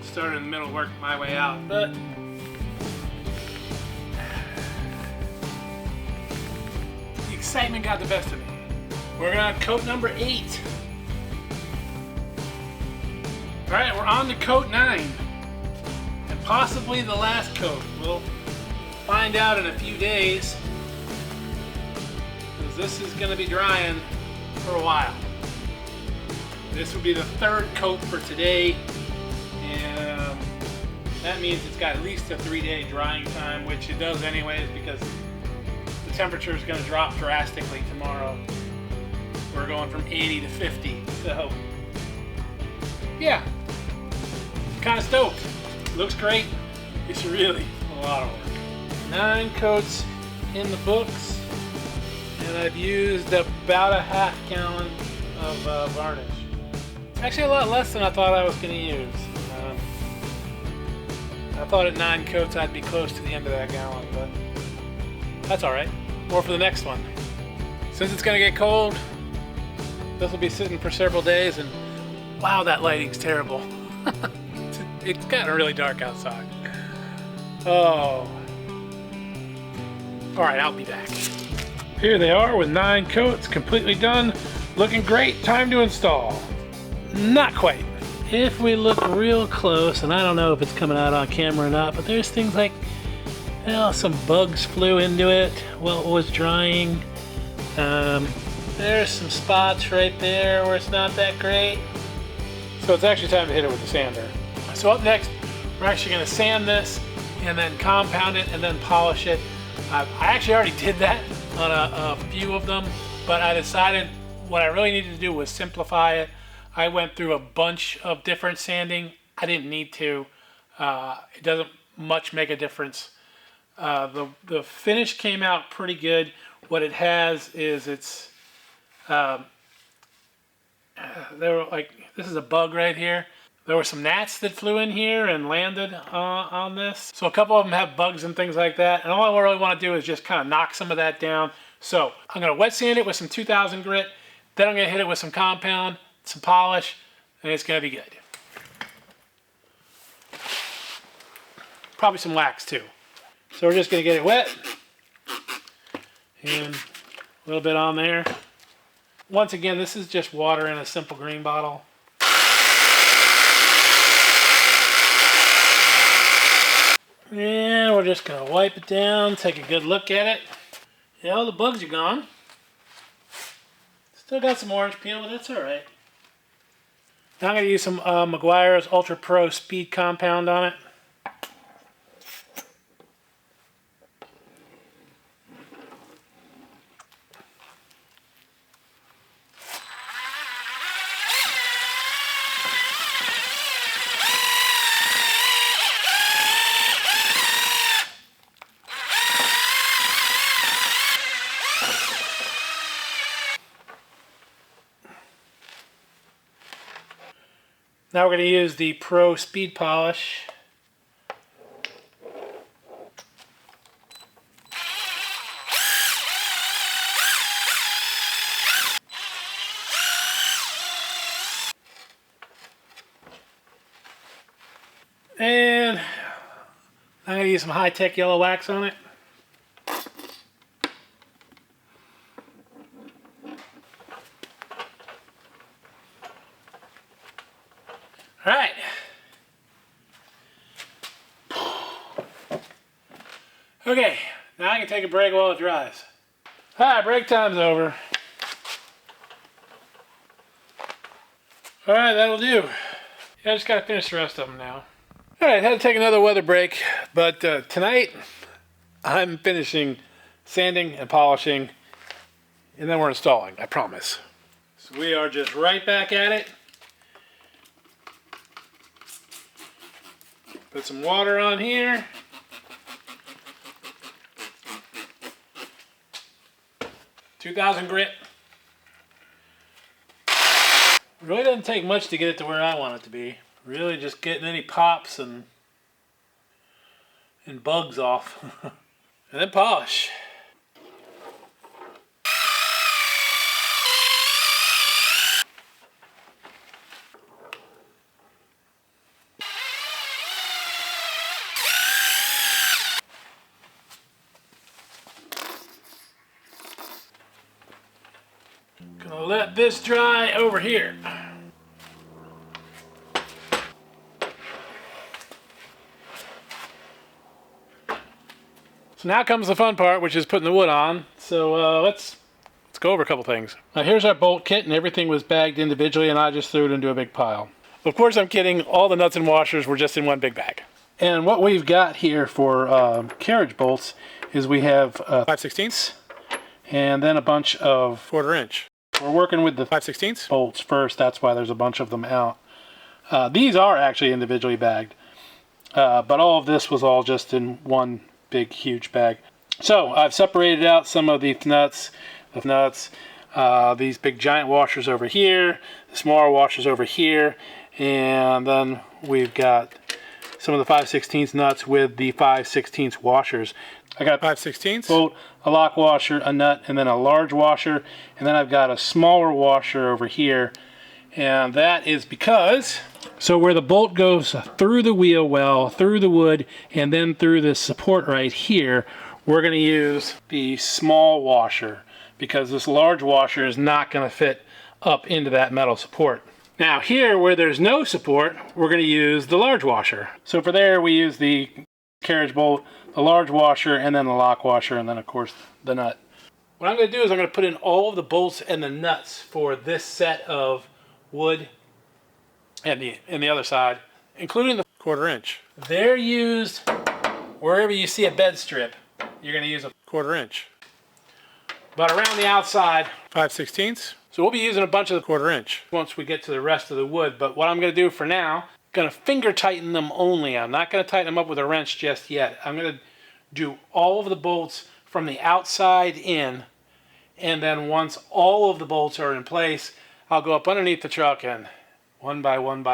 started in the middle, worked my way out, but the excitement got the best of me. We're on coat number 8. All right, we're on to coat 9, and possibly the last coat. We'll find out in a few days, because this is going to be drying for a while. This will be the 3rd coat for today, and that means it's got at least a 3-day drying time, which it does anyways, because the temperature is going to drop drastically tomorrow. We're going from 80 to 50, so yeah, kind of stoked. Looks great. It's really a lot of work. 9 coats in the books, and I've used about a half gallon of varnish. Actually, a lot less than I thought I was going to use. I thought at 9 coats I'd be close to the end of that gallon, but that's all right. More for the next one. Since it's going to get cold, this will be sitting for several days, and wow, that lighting's terrible. It's gotten really dark outside. Oh. All right, I'll be back. Here they are with 9 coats, completely done. Looking great, time to install. Not quite. If we look real close, and I don't know if it's coming out on camera or not, but there's things like, well, some bugs flew into it while it was drying. There's some spots right there where it's not that great. So it's actually time to hit it with the sander. So up next, we're actually gonna sand this and then compound it and then polish it. I actually already did that on a few of them, but I decided what I really needed to do was simplify it. I went through a bunch of different sanding. I didn't need to. It doesn't much make a difference. The finish came out pretty good. What it has is it's, there were like, this is a bug right here. There were some gnats that flew in here and landed on this. So a couple of them have bugs and things like that. And all I really want to do is just kind of knock some of that down. So I'm going to wet sand it with some 2000 grit. Then I'm going to hit it with some compound, some polish, and it's going to be good. Probably some wax too. So we're just going to get it wet. And a little bit on there. Once again, this is just water in a simple green bottle. And we're just going to wipe it down, take a good look at it. Yeah, all the bugs are gone. Still got some orange peel, but that's all right. Now I'm going to use some Meguiar's Ultra Pro Speed Compound on it. Now we're going to use the Pro Speed Polish. And I'm going to use some high-tech yellow wax on it. All right. Okay, now I can take a break while it dries. All right, break time's over. All right, that'll do. Yeah, I just gotta finish the rest of them now. All right, had to take another weather break, but tonight I'm finishing sanding and polishing, and then we're installing, I promise. So we are just right back at it. Put some water on here. $2,000 grit. Really doesn't take much to get it to where I want it to be. Really just getting any pops and bugs off. And then polish. Gonna let this dry over here. So now comes the fun part, which is putting the wood on. So let's go over a couple things. Now here's our bolt kit, and everything was bagged individually, and I just threw it into a big pile. Of course I'm kidding, all the nuts and washers were just in one big bag. And what we've got here for carriage bolts is we have 5/16 and then a bunch of 1/4 inch. We're working with the 5/16 bolts first, that's why there's a bunch of them out. These are actually individually bagged, but all of this was all just in one big huge bag. So I've separated out some of the nuts, these big giant washers over here, the smaller washers over here, and then we've got some of the 5/16 nuts with the 5/16 washers. I got 5/16 bolt, a lock washer, a nut, and then a large washer, and then I've got a smaller washer over here, And that is because, so where the bolt goes through the wheel well, through the wood, and then through this support right here, we're going to use the small washer because this large washer is not going to fit up into that metal support. Now here, where there's no support, we're going to use the large washer. So for there, we use the carriage bolt, the large washer, and then the lock washer, and then of course the nut. What I'm going to do is I'm going to put in all of the bolts and the nuts for this set of wood and the other side, including the 1/4 inch. They're used wherever you see a bed strip. You're going to use a 1/4 inch. But around the outside, 5/16. So we'll be using a bunch of the 1/4 inch once we get to the rest of the wood. But what I'm going to do for now, going to finger tighten them only. I'm not going to tighten them up with a wrench just yet. I'm going to do all of the bolts from the outside in, and then once all of the bolts are in place, I'll go up underneath the truck and one by one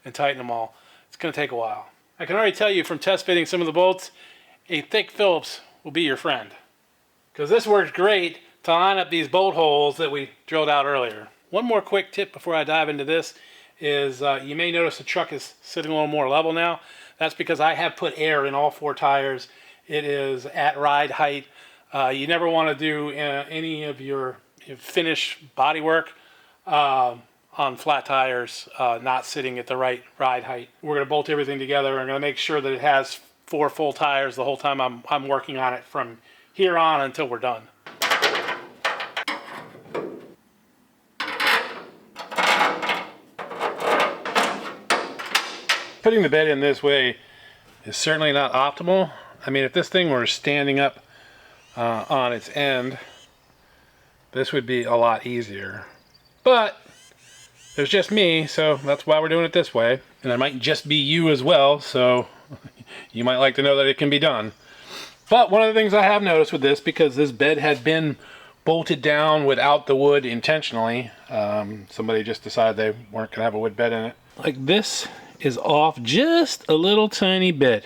and tighten them all. It's going to take a while. I can already tell you from test fitting some of the bolts, a thick Phillips will be your friend, because this works great to line up these bolt holes that we drilled out earlier. One more quick tip before I dive into this is you may notice the truck is sitting a little more level now. That's because I have put air in all 4 tires. It is at ride height. You never want to do any of your finish body work on flat tires not sitting at the right ride height. We're going to bolt everything together. I'm going to make sure that it has 4 full tires the whole time I'm working on it from here on until we're done. Putting the bed in this way is certainly not optimal. I mean, if this thing were standing up on its end, this would be a lot easier. But there's just me, so that's why we're doing it this way. And it might just be you as well, so you might like to know that it can be done. But one of the things I have noticed with this, because this bed had been bolted down without the wood intentionally, somebody just decided they weren't going to have a wood bed in it. Like this is off just a little tiny bit.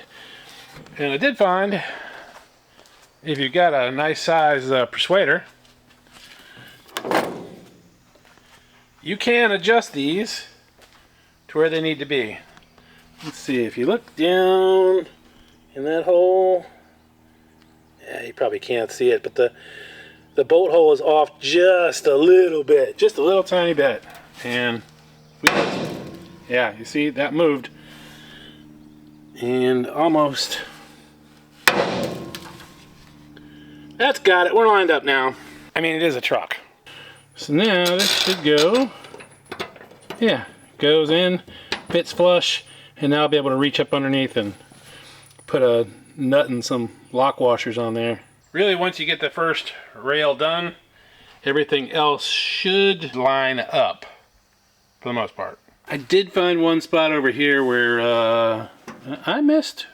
And I did find, if you've got a nice size persuader, you can adjust these to where they need to be. Let's see, if you look down in that hole, yeah, you probably can't see it, but the bolt hole is off just a little bit, just a little tiny bit. And yeah, you see that moved. And almost. That's got it. We're lined up now. I mean, it is a truck. So now this should go. Yeah, goes in, fits flush, and now I'll be able to reach up underneath and put a nut and some lock washers on there. Really, once you get the first rail done, everything else should line up for the most part. I did find one spot over here where I missed.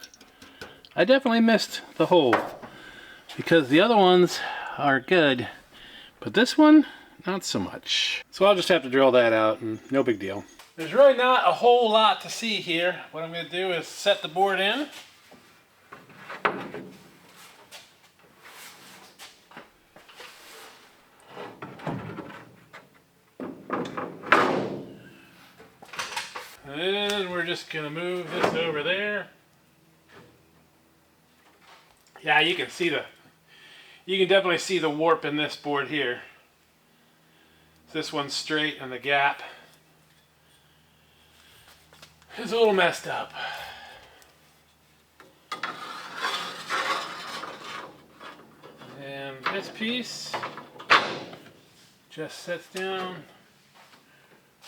I definitely missed the hole, because the other ones are good, but this one, not so much. So I'll just have to drill that out, and no big deal. There's really not a whole lot to see here. What I'm going to do is set the board in. And we're just going to move this over there. Yeah, you can definitely see the warp in this board here. This one's straight and the gap is a little messed up. And this piece just sets down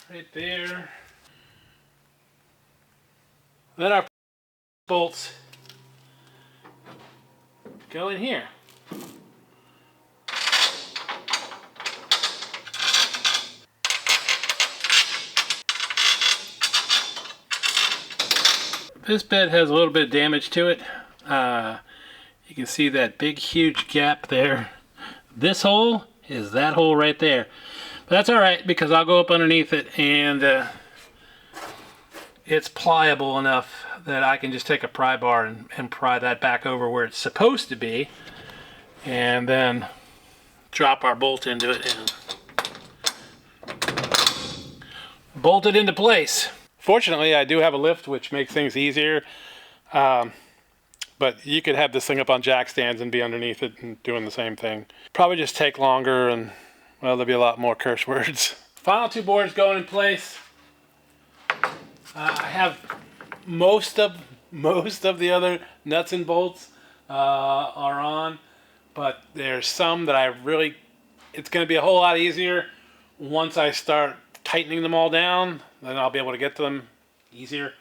right there. Then our bolts go in here. This bed has a little bit of damage to it. You can see that big huge gap there. This hole is that hole right there. But that's alright, because I'll go up underneath it, and it's pliable enough that I can just take a pry bar and pry that back over where it's supposed to be, and then drop our bolt into it. And bolted into place. Fortunately, I do have a lift, which makes things easier. But you could have this thing up on jack stands and be underneath it and doing the same thing. Probably just take longer and, well, there'll be a lot more curse words. Final two boards going in place. I have most of the other nuts and bolts are on, but there's some that it's going to be a whole lot easier once I start tightening them all down. Then I'll be able to get to them easier.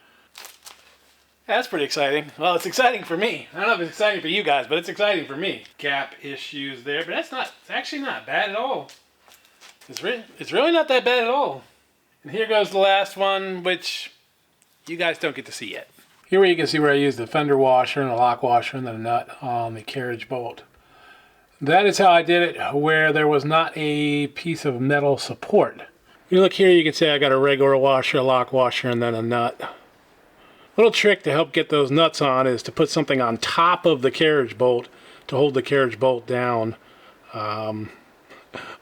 That's pretty exciting. Well, it's exciting for me. I don't know if it's exciting for you guys, but it's exciting for me. Gap issues there, but it's actually not bad at all. It's really not that bad at all. And here goes the last one, which you guys don't get to see yet. Here you can see where I used the fender washer and the lock washer and the nut on the carriage bolt. That is how I did it, where there was not a piece of metal support. You look here, you can see I got a regular washer, a lock washer, and then a nut. Little trick to help get those nuts on is to put something on top of the carriage bolt to hold the carriage bolt down.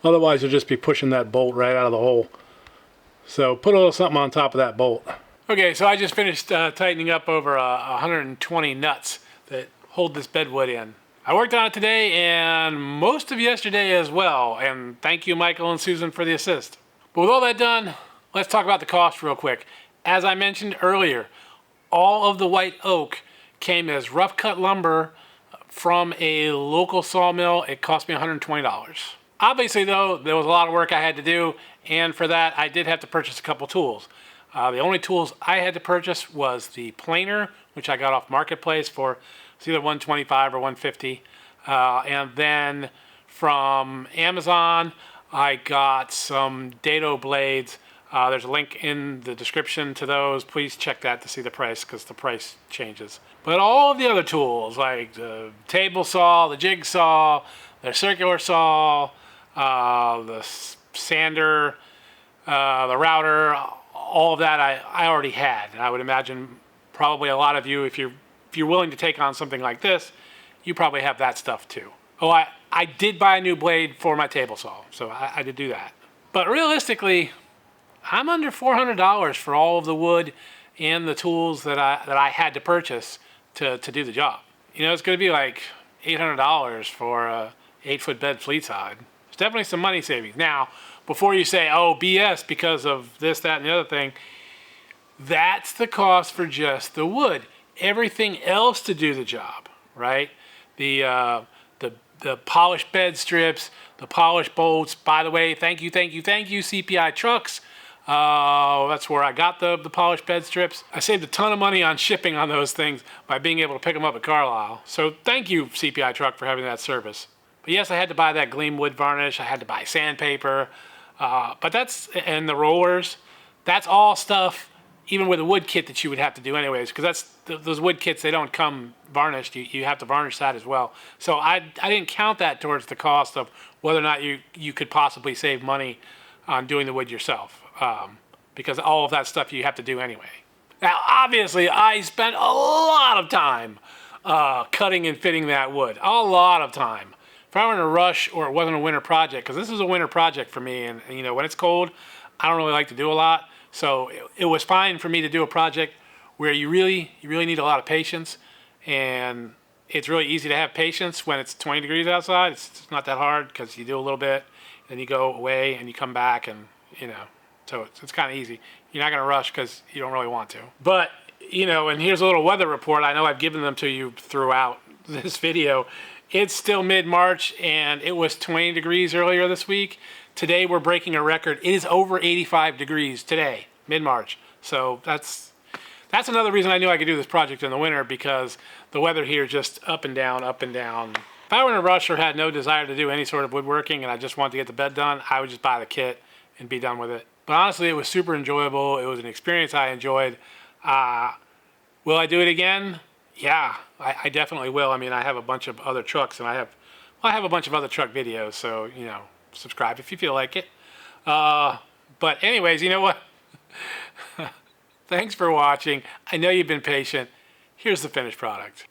Otherwise you'll just be pushing that bolt right out of the hole. So put a little something on top of that bolt. Okay, so I just finished tightening up over 120 nuts that hold this bedwood in. I worked on it today and most of yesterday as well, and thank you Michael and Susan for the assist. But with all that done, let's talk about the cost real quick. As I mentioned earlier, all of the white oak came as rough cut lumber from a local sawmill. It cost me $120. Obviously though, there was a lot of work I had to do, and for that I did have to purchase a couple tools. The only tools I had to purchase was the planer, which I got off Marketplace for it's either $125 or $150. And then from Amazon, I got some dado blades. There's a link in the description to those. Please check that to see the price, because the price changes. But all of the other tools, like the table saw, the jigsaw, the circular saw, the sander, the router, all of that I already had. And I would imagine probably a lot of you, if you're willing to take on something like this, you probably have that stuff too. Oh, I did buy a new blade for my table saw, so I did do that. But realistically, I'm under $400 for all of the wood and the tools that I had to purchase to do the job. You know, it's going to be like $800 for a 8-foot bed Fleetside. It's definitely some money savings. Now, before you say, oh, BS because of this, that, and the other thing, that's the cost for just the wood. Everything else to do the job, right? The polished bed strips, the polished bolts. By the way, thank you, CPI Trucks. That's where I got the polished bed strips. I saved a ton of money on shipping on those things by being able to pick them up at Carlisle. So thank you, CPI Truck, for having that service. But yes, I had to buy that gleam wood varnish. I had to buy sandpaper. And the rollers. That's all stuff, even with a wood kit, that you would have to do anyways, because those wood kits, they don't come varnished. You have to varnish that as well. So I didn't count that towards the cost of whether or not you could possibly save money on doing the wood yourself, because all of that stuff you have to do anyway. Now, obviously, I spent a lot of time cutting and fitting that wood. A lot of time. If I were in a rush or it wasn't a winter project, because this is a winter project for me, and you know, when it's cold, I don't really like to do a lot. So it was fine for me to do a project where you really need a lot of patience, and it's really easy to have patience when it's 20 degrees outside. It's not that hard, because you do a little bit, then you go away and you come back, and you know, so it's kind of easy. You're not going to rush because you don't really want to. But you know, and here's a little weather report. I know I've given them to you throughout this video. It's still mid-March, and it was 20 degrees earlier this week. Today we're breaking a record. It is over 85 degrees today, mid-March. So that's another reason I knew I could do this project in the winter, because the weather here is just up and down, up and down. If I were in a rush or had no desire to do any sort of woodworking and I just wanted to get the bed done, I would just buy the kit and be done with it. But honestly, it was super enjoyable. It was an experience I enjoyed. Will I do it again? Yeah, I definitely will. I mean, I have a bunch of other trucks, and I have a bunch of other truck videos, so, you know, subscribe if you feel like it. But anyways, you know what? Thanks for watching. I know you've been patient. Here's the finished product.